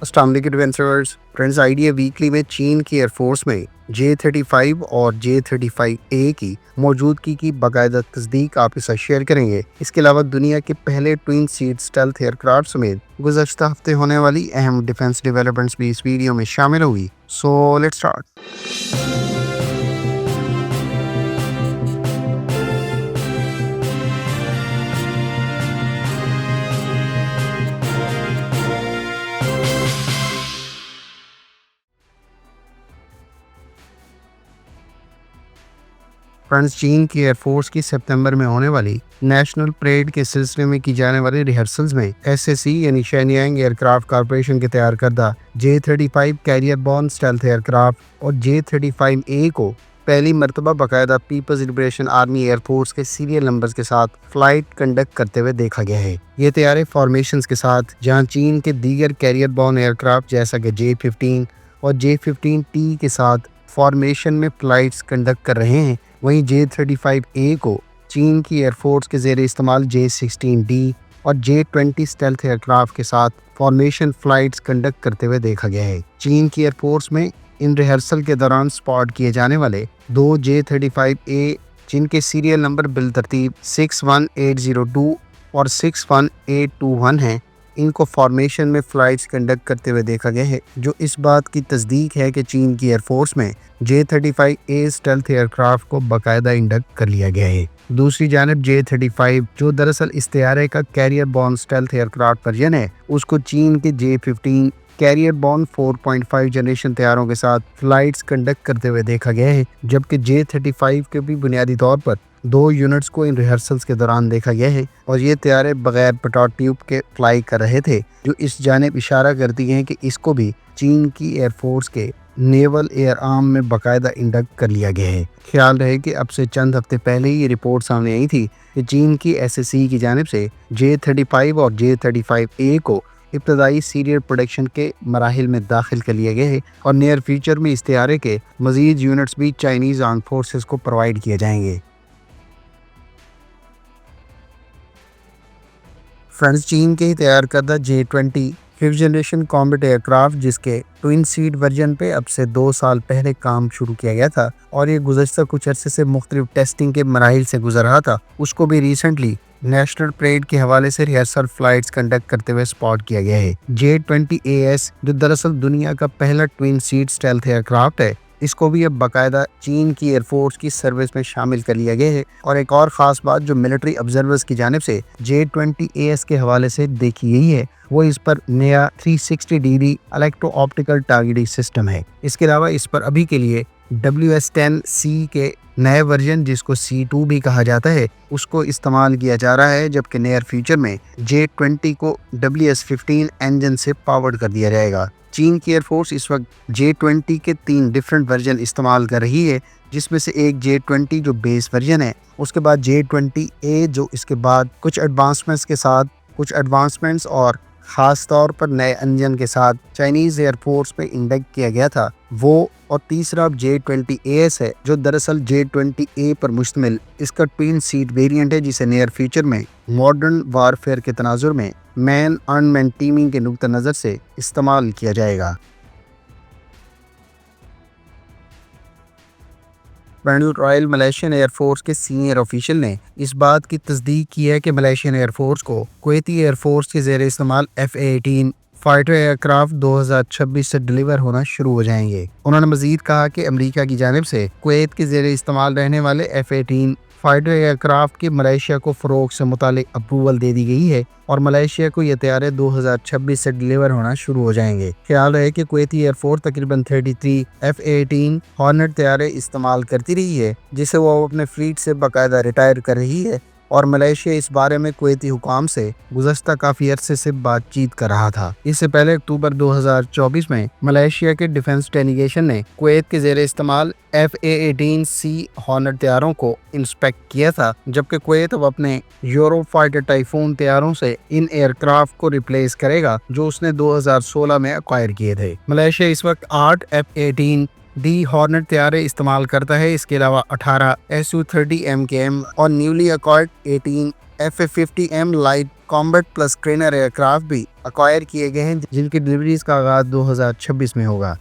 अस्सलाम वालेकुम डिफेंसर्स friends, idea weekly में चीन की एयरफोर्स में J-35 और J-35A की मौजूदगी की बाकायदा तस्दीक आपके साथ शेयर करेंगे। इसके अलावा दुनिया के पहले ट्विन सीट स्टेल्थ एयरक्राफ्ट समेत गुज़श्ता हफ्ते होने वाली अहम डिफेंस डेवलपमेंट्स भी इस वीडियो में शामिल हुई। So let's start. फ्रांस चीन की एयरफोर्स की सितंबर में होने वाली नेशनल परेड के सिलसिले में की जाने वाली रिहर्सल्स में एसएससी यानी शेनयांग एयरक्राफ्ट कॉरपोरेशन के तैयार करदा J-35 career borne stealth aircraft और J-35A को पहली मरतबा बाकायदा पीपल्स लिबरेशन आर्मी एयरफोर्स के सीरियल नंबर्स के साथ फ्लाइट कंडक्ट करते हुए देखा गया है। ये तैयारे फॉर्मेशंस के साथ जहां चीन के दीगर कैरियर बॉर्न एयरक्राफ्ट जैसा कि J-15 और J-15T के साथ फॉर्मेशन में फ्लाइट्स कंडक्ट कर रहे हैं, वहीं J-35A को चीन की एयरफोर्स के ज़ेरे इस्तेमाल J-16D और J-20 स्टेल्थ एयरक्राफ्ट के साथ फॉर्मेशन फ्लाइट्स कंडक्ट करते हुए देखा गया है। चीन की एयरफोर्स में इन रिहर्सल के दौरान स्पॉट किए जाने वाले दो J-35A जिनके सीरियल नंबर बिलतरतीब 61802 और 61821 हैं, इनको फॉर्मेशन में फ्लाइट्स कंडक्ट करते हुए देखा गया है, जो इस बात की तस्दीक है कि चीन की एयरफोर्स में J-35A स्टेल्थ एयरक्राफ्ट को बाकायदा इंडक्ट कर लिया गया है। दूसरी जानब J-35 जो दरअसल इस तैयारे का carrier borne stealth aircraft version है, उसको चीन के J-15 कैरियर बॉर्न 4.5 जनरेशन तैयारों के साथ फ्लाइट्स कंडक्ट करते हुए देखा गया है, जबकि J-35 के भी बुनियादी तौर पर दो यूनिट्स को इन रिहर्सल्स के दौरान देखा गया है और ये तैयारे बगैर पटॉट ट्यूब के फ्लाई कर रहे थे, जो इस जानिब इशारा करती हैं कि इसको भी चीन की एयरफोर्स के नेवल एयर आर्म में बाकायदा इंडक्ट कर लिया गया है। ख्याल रहे कि अब से चंद हफ्ते पहले ही ये रिपोर्ट सामने आई थी कि चीन की एसएससी की जानिब से J-35 और J-35A को इब्तदाई सीरियल प्रोडक्शन के मराहिल में दाखिल कर लिया गया है और नियर फ्यूचर में इस तैयारे के मजीद यूनिट्स भी चाइनीज़ आर्म फोर्सेस को प्रोवाइड किए जाएंगे। फ्रांस चीन के ही तैयार करदा J-20 fifth generation combat aircraft जिसके ट्विन सीट वर्जन पे अब से 2 साल पहले काम शुरू किया गया था और ये गुज़श्ता कुछ अरसे से मुख्तलिफ टेस्टिंग के मराहिल से गुजर रहा था, उसको भी रिसेंटली नेशनल परेड के हवाले से रिहर्सल फ्लाइट्स कंडक्ट करते हुए स्पॉट किया गया है। J-20AS जो दरअसल दुनिया का पहला ट्विन सीट स्टेल्थ एयरक्राफ्ट है, इसको भी अब बाकायदा चीन की एयरफोर्स की सर्विस में शामिल कर लिया गया है और एक और ख़ास बात जो मिलिट्री ऑब्जर्वर्स की जानिब से J-20AS के हवाले से देखी गई है, वो इस पर नया 360 degree electro optical targeting system है। इसके अलावा इस पर अभी के लिए WS-10C के नए वर्जन जिसको C2 भी कहा जाता है, उसको इस्तेमाल किया जा रहा है, जबकि नियर फ्यूचर में J-20 को WS-15 इंजन से पावर्ड कर दिया जाएगा। चीन की एयरफोर्स इस वक्त J-20 के 3 डिफरेंट वर्जन इस्तेमाल कर रही है, जिसमें से एक J-20 जो बेस वर्जन है, उसके बाद J-20A जो इसके बाद कुछ एडवांसमेंट्स और ख़ास तौर पर नए इंजन के साथ चाइनीज़ एयरफोर्स में इंडक्ट किया गया था वो, और तीसरा J-20AS है जो दरअसल J-20A पर मुश्तमिल इसका ट्विन सीट वेरिएंट है, जिसे नियर फ्यूचर में मॉडर्न वारफेयर के तनाजुर में मैन अनमैन टीमिंग के नुक्ता नज़र से इस्तेमाल किया जाएगा। रॉयल मलेशियन एयरफोर्स के सीनियर ऑफिशियल ने इस बात की तस्दीक की है कि मलेशियन एयरफोर्स को कुवैती एयरफोर्स के ज़ेरे इस्तेमाल F-18 फाइटर एयरक्राफ्ट 2026 से डिलीवर होना शुरू हो जाएंगे। उन्होंने मजीद कहा कि अमेरिका की जानिब से कुवैत के ज़ेरे इस्तेमाल रहने वाले F-18 फाइटर एयरक्राफ्ट के मलेशिया को फ़रोग से मुतालिक अप्रूवल दे दी गई है और मलेशिया को ये तैयारे 2026 से डिलीवर होना शुरू हो जाएंगे। ख्याल रहे कि कुवैती एयरफोर्स तकरीबन 33 F-18 हॉर्नेट तैयारे इस्तेमाल करती रही है, जिसे वो अपने फ्लीट से बाकायदा रिटायर कर रही है और मलेशिया इस बारे में कुवैती हुकाम से गुज़श्ता काफ़ी अरसे से बातचीत कर रहा था। इससे पहले अक्टूबर 2024 में मलेशिया के डिफेंस डेलीगेशन ने कुवैत के ज़ेरे इस्तेमाल F-18C हॉर्नेट तैयारों को इंस्पेक्ट किया था, जबकि कुवैत अब अपने यूरो फाइटर टाइफून तैयारों से इन एयरक्राफ्ट को रिप्लेस करेगा जो उसने 2016 में एक्वायर किए थे। मलेशिया इस वक्त 8 F-18D हॉर्नेट तैयारे इस्तेमाल करता है। इसके अलावा 18 Su-30 MKM और newly acquired 18 F-50M light combat plus trainer aircraft भी अक्वायर किए गए हैं, जिनकी डिलीवरीज का आगाज 2026 में होगा।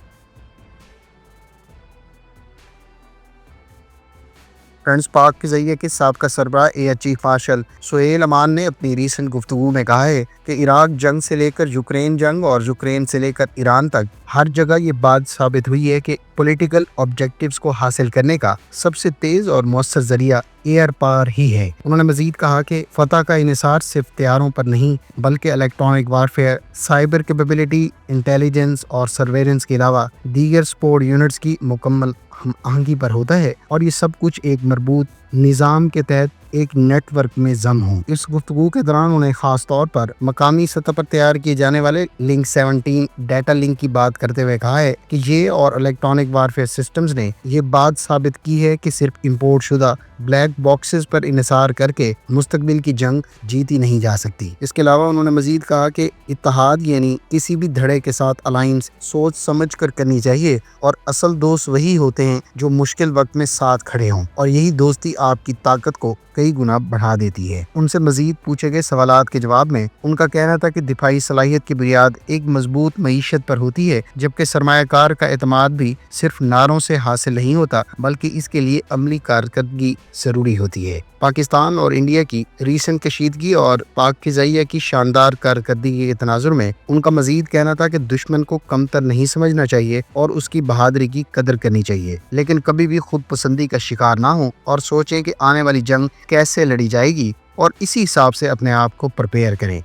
फ्रेंड्स, पाक फ़िज़ाइया के साबका सरबराह एयर चीफ मार्शल सुहेल अमान ने अपनी रीसेंट गुफ्तगू में कहा है कि इराक जंग से लेकर यूक्रेन जंग और यूक्रेन से लेकर ईरान तक हर जगह ये बात साबित हुई है कि पॉलिटिकल ऑब्जेक्टिव्स को हासिल करने का सबसे तेज और मौसर जरिया एयर पावर ही है। उन्होंने मजीद कहा कि फतह का इन्हिसार सिर्फ तैयारों पर नहीं बल्कि electronic warfare, cyber capability, intelligence और सर्वेलेंस के अलावा दीगर सपोर्ट यूनिट्स की मुकम्मल हम आहंगी पर होता है, और ये सब कुछ एक मरबूत निज़ाम के तहत एक नेटवर्क में जम हो। इस गुफ्तगू के दौरान उन्हें खास तौर पर मकामी सतह पर तैयार किए जाने वाले लिंक 17 डाटा लिंक की बात करते हुए कहा है कि ये और इलेक्ट्रॉनिक वारफेयर सिस्टम्स ने ये बात साबित की है कि सिर्फ इंपोर्ट शुदा ब्लैक बॉक्सेस पर इन्हिसार करके मुस्तकबिल की जंग जीती नहीं जा सकती। इसके अलावा उन्होंने मजीद कहा कि इत्तेहाद यानी किसी भी धड़े के साथ अलायंस सोच समझ कर करनी चाहिए, और असल दोस्त वही होते हैं जो मुश्किल वक्त में साथ खड़े हों, और यही दोस्ती आपकी ताकत को कई गुना बढ़ा देती है। उनसे मजीद पूछे गए सवालात के जवाब में उनका कहना था कि दिफाई सलाहियत की बुनियाद एक मजबूत मईशत पर होती है, जबकि सरमायाकार का एतमाद भी सिर्फ नारों से हासिल नहीं होता बल्कि इसके लिए अमली कारकर्दगी जरूरी होती है। पाकिस्तान और इंडिया की रीसेंट कशीदगी और पाक फ़िज़ाइया की शानदार कारकर्दगी के तनाजुर में उनका मजीद कहना था कि दुश्मन को कमतर नहीं समझना चाहिए और उसकी बहादुरी की कदर करनी चाहिए, लेकिन कभी भी खुद पसंदी का शिकार ना हो और सोचें कि आने वाली जंग कैसे लड़ी जाएगी और इसी हिसाब से अपने आप को प्रिपेयर करें।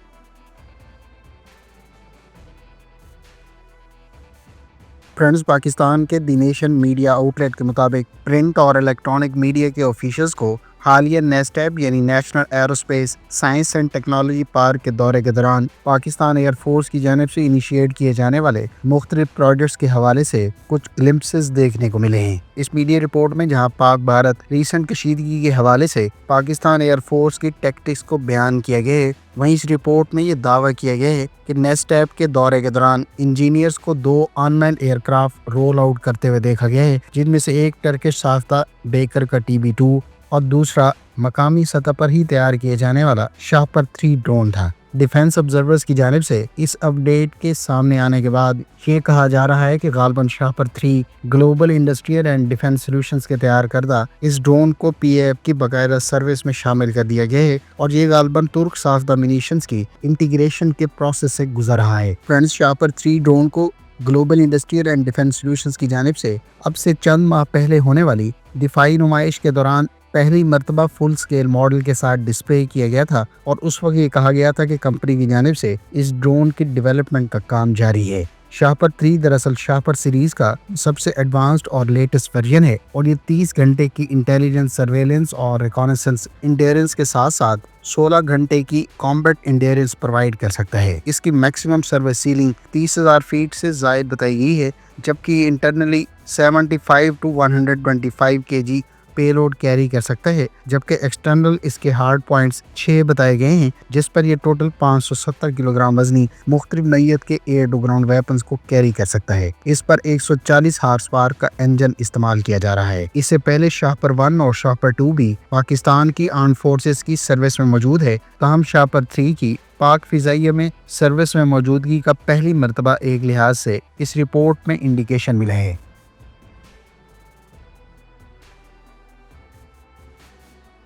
फ्रेंड्स, पाकिस्तान के दी नेशन मीडिया आउटलेट के मुताबिक प्रिंट और इलेक्ट्रॉनिक मीडिया के ऑफिशियल्स को हालिया नेस्टैब यानी national aerospace science and technology park के दौरे के दौरान पाकिस्तान एयरफोर्स की जानिब से इनिशिएट किए जाने वाले मुख्तलिफ प्रोजेक्ट्स के हवाले से कुछ ग्लिम्पसेस देखने को मिले हैं। इस मीडिया रिपोर्ट में जहां पाक भारत रीसेंट कशीदगी के हवाले से पाकिस्तान एयरफोर्स की टैक्टिक्स को बयान किया गया है, वहीं इस रिपोर्ट में ये दावा किया गया है कि नेस्टैब के दौरे के दौरान इंजीनियर्स को 2 अनमैन्ड एयरक्राफ्ट रोल आउट करते हुए देखा गया है, जिनमें से एक टर्किश साख्ता बेकर का TB2 और दूसरा मकामी सतह पर ही तैयार किए जाने वाला शाहपर 3 ड्रोन था। डिफेंस ऑब्जर्वर्स की जानिब से इस अपडेट के सामने आने के बाद ये कहा जा रहा है कि गालबन शाहपर 3 global industrial and defence solutions के तैयार करदा इस ड्रोन को PAF की बाकायदा सर्विस में शामिल कर दिया गया है, और ये गालबन तुर्क साख्ता मिनीशंस की इंटीग्रेशन के प्रोसेस से गुजर रहा है। फ्रेंड्स, शाहपर 3 ड्रोन को global industrial and defence solutions की जानिब से अब से चंद माह पहले होने वाली दिफाई नुमाइश के दौरान पहली मर्तबा फुल स्केल मॉडल के साथ डिस्प्ले किया गया था, और उस वक्त ये कहा गया था कि कंपनी की जानिब से इस ड्रोन की डेवलपमेंट का काम जारी है। शाहपर 3 दरअसल शाहपर सीरीज का सबसे एडवांस्ड और लेटेस्ट वर्जन है, और ये 30 घंटे की इंटेलिजेंस, सर्वेलेंस और रिकॉनेसेंस इंडेरेंस के साथ साथ 16 घंटे की कॉम्बैट इंडेरेंस प्रोवाइड कर सकता है। इसकी मैक्सिमम सर्विस सीलिंग 30,000 फीट से जायद बताई गई है, जबकि internally 75 to 125 kg payload carry कर सकता है, जबकि एक्सटर्नल इसके हार्ड पॉइंट्स 6 बताए गए हैं, जिस पर यह टोटल 570 किलोग्राम वजनी मुख्तलिफ नौइयत के एयर टू ग्राउंड वेपन्स को कैरी कर सकता है। इस पर 140 हार्स पावर का इंजन इस्तेमाल किया जा रहा है। इससे पहले शाहपर 1 और शाहपर 2 भी पाकिस्तान की आर्म्ड फोर्सेस की सर्विस में मौजूद है, ताहम शाहपर 3 की पाक फ़िज़ाइया में सर्विस में मौजूदगी का पहली मरतबा एक लिहाज से इस रिपोर्ट में इंडिकेशन मिला है।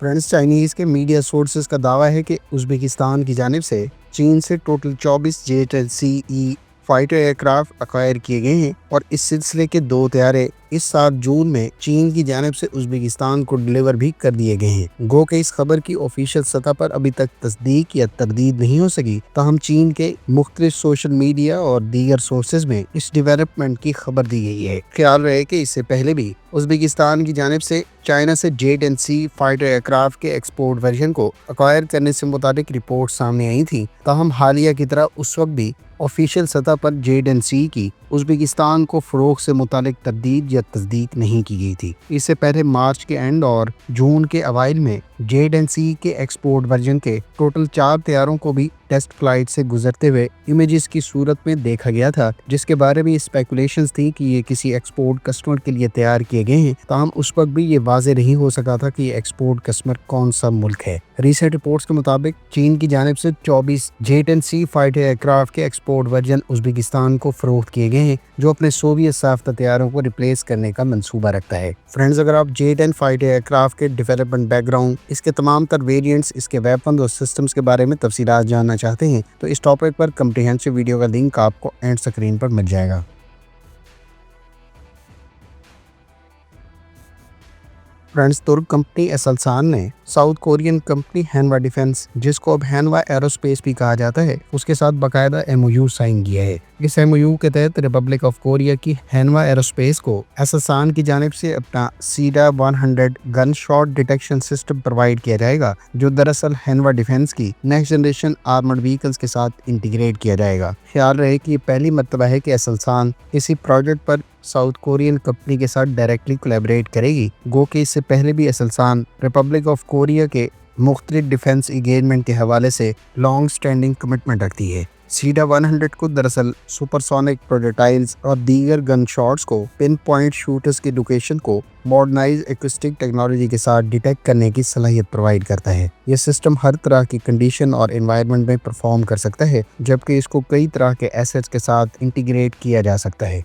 फ्रेंड्स, चाइनीज़ के मीडिया सोर्सेज का दावा है कि उज़्बेकिस्तान की जानिब से चीन से total 24 JTC-E fighter aircraft acquire किए गए हैं, और इस सिलसिले के 2 तैयारे इस साल जून में चीन की जानिब से उज़्बेकिस्तान को डिलीवर भी कर दिए गए हैं। गो के इस खबर की ऑफिशियल सतह पर अभी तक तस्दीक या तरदीद नहीं हो सकी, ताहम चीन के मुख्तलिफ सोशल मीडिया और दीगर सोर्सेज में इस डेवलपमेंट की खबर दी गई है। ख्याल रहे कि इससे पहले भी उज़्बेकिस्तान की जानिब से चाइना से JT फाइटर एयरक्राफ्ट के एक्सपोर्ट वर्जन को अक्वायर करने से मुताबिक रिपोर्ट सामने आई थी, ताहम हालिया की तरह उस वक्त भी ऑफिशियल सतह पर JT की उज़्बेकिस्तान को फ़रोग़ से मुतालिक तरदीद या तस्दीक नहीं की गई थी। इससे पहले मार्च के एंड और जून के अवाइल में JED&C के एक्सपोर्ट वर्जन के टोटल 4 तैयारों को भी टेस्ट फ्लाइट से गुजरते हुए इमेजेस की सूरत में देखा गया था, जिसके बारे में स्पेकुलेशंस थी कि ये किसी एक्सपोर्ट कस्टमर के लिए तैयार किए गए हैं। ताहम उस वक्त भी ये वाज़ेह नहीं हो सका था कि एक्सपोर्ट कस्टमर कौन सा मुल्क है। रीसेंट रिपोर्ट्स के मुताबिक चीन की जानिब से 24 JED&C फाइटर एयरक्राफ्ट के एक्सपोर्ट वर्जन उज़्बेकिस्तान को फरोख्त किए गए हैं, जो अपने सोवियत साफ्ता तैयारों को रिप्लेस करने का मंसूबा रखता है। फ्रेंड्स, अगर आप JED फाइटर एयरक्राफ्ट के डेवलपमेंट बैकग्राउंड, इसके तमाम तर वेरिएंट्स, इसके वेपन और सिस्टम्स के बारे में तफसीलात जानना चाहते हैं तो इस टॉपिक पर कम्प्रिहेंसिव वीडियो का लिंक आपको एंड स्क्रीन पर मिल जाएगा। फ्रेंड्स, तुर्क कंपनी एसलसान ने साउथ कोरियन कंपनी हैनवा डिफेंस, जिसको अब हैनवा एरोस्पेस भी कहा जाता है, उसके साथ बाकायदा MOU साइन किया है। इस MOU के तहत रिपब्लिक ऑफ कोरिया की हैनवा एरोस्पेस को एसलसान की जानिब से अपना CEDA-100 gun shot detection system provide किया जाएगा, जो दरअसल हैनवा डिफेंस की नेक्स्ट जनरेशन आर्मर्ड व्हीकल्स के साथ इंटीग्रेट किया जाएगा। ख्याल रहे कि ये पहली मर्तबा है कि एसलसान किसी प्रोजेक्ट पर साउथ कोरियन कंपनी के साथ डायरेक्टली कोलैबोरेट करेगी। गो कि इससे पहले भी एसलसान रिपब्लिक ऑफ कोरिया के मुख्तलिफ डिफेंस इंगेजमेंट के हवाले से लॉन्ग स्टैंडिंग कमिटमेंट रखती है। CEDA-100 को दरअसल सुपरसोनिक प्रोटोटाइल्स और दीगर गन शॉट्स को पिन पॉइंट शूटर्स की लोकेशन को मॉडर्नाइज एक्यूस्टिक टेक्नोलॉजी के साथ डिटेक्ट करने की सलाहियत प्रोवाइड करता है। यह सिस्टम हर तरह की कंडीशन और एनवायरनमेंट में परफॉर्म कर सकता है, जबकि इसको कई तरह के एसेट्स के साथ इंटीग्रेट किया जा सकता है।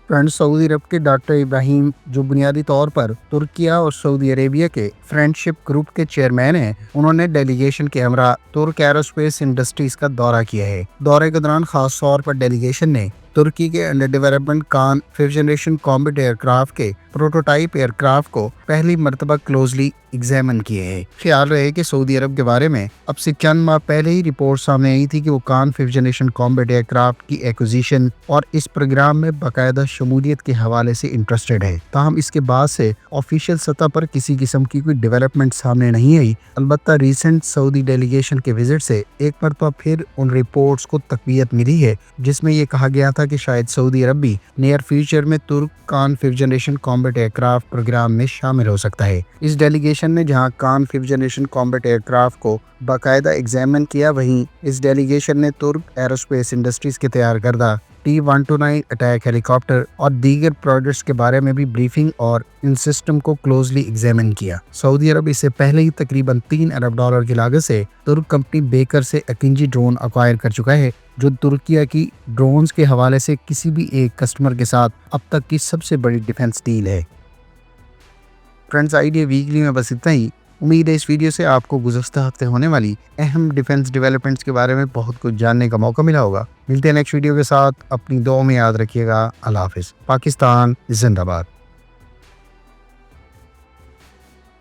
फ्रेंड्स, सऊदी अरब के डॉक्टर इब्राहिम, जो बुनियादी तौर पर तुर्किया और सऊदी अरेबिया के फ्रेंडशिप ग्रुप के चेयरमैन हैं, उन्होंने डेलीगेशन के हमरा तुर्क एरोस्पेस इंडस्ट्रीज का दौरा किया है। दौरे के दौरान खास तौर पर डेलीगेशन ने तुर्की के अंडर डेवलपमेंट कान 5th जनरेशन कॉम्बैट एयरक्राफ्ट के प्रोटोटाइप एयरक्राफ्ट को पहली मर्तबा क्लोजली एग्जामिन किए हैं। ख्याल रहे कि सऊदी अरब के बारे में अब से चंद माह पहले ही रिपोर्ट सामने आई थी कि वो कान 5th जनरेशन कॉम्बैट एयरक्राफ्ट की एक्विजिशन और इस प्रोग्राम में बाकायदा शमूलियत के हवाले से इंटरेस्टेड है। ताहम इसके बाद से ऑफिशियल सतह पर किसी किस्म की कोई डेवलपमेंट सामने नहीं आई। अलबत्ता रीसेंट सऊदी डेलीगेशन के विजिट से एक मरतबा फिर उन रिपोर्ट्स को तकवीयत मिली है, जिसमें यह कहा गया था कि शायद सऊदी अरब भी नियर फ्यूचर में तुर्क कान 5th generation combat aircraft program में शामिल हो सकता है। इस डेलीगेशन ने जहां कान 5th जनरेशन कॉम्बैट एयरक्राफ्ट को बाकायदा एग्जामिन किया, वहीं इस डेलीगेशन ने तुर्क एरोस्पेस इंडस्ट्रीज के तैयार करदा T-129 अटैक हेलीकॉप्टर और दीगर प्रोजेक्ट्स के बारे में भी ब्रीफिंग और इन सिस्टम को क्लोजली एग्जामिन किया। सऊदी अरब इससे पहले ही तकरीबन $3 अरब की लागत से तुर्क कंपनी बेकर से अकिंजी ड्रोन अक्वायर कर चुका है, जो तुर्किया की ड्रोन्स के हवाले से किसी भी एक कस्टमर के साथ अब तक की सबसे बड़ी डिफेंस डील है। फ्रेंड्स, आइडिया वीकली में बस इतना ही। उम्मीद है इस वीडियो से आपको गुज़श्ता हफ्ते होने वाली अहम डिफेंस डेवलपमेंट्स के बारे में बहुत कुछ जानने का मौका मिला होगा। मिलते हैं नेक्स्ट वीडियो के साथ। अपनी दुआ में याद रखिएगा। अल्लाह हाफिज़। पाकिस्तान जिंदाबाद।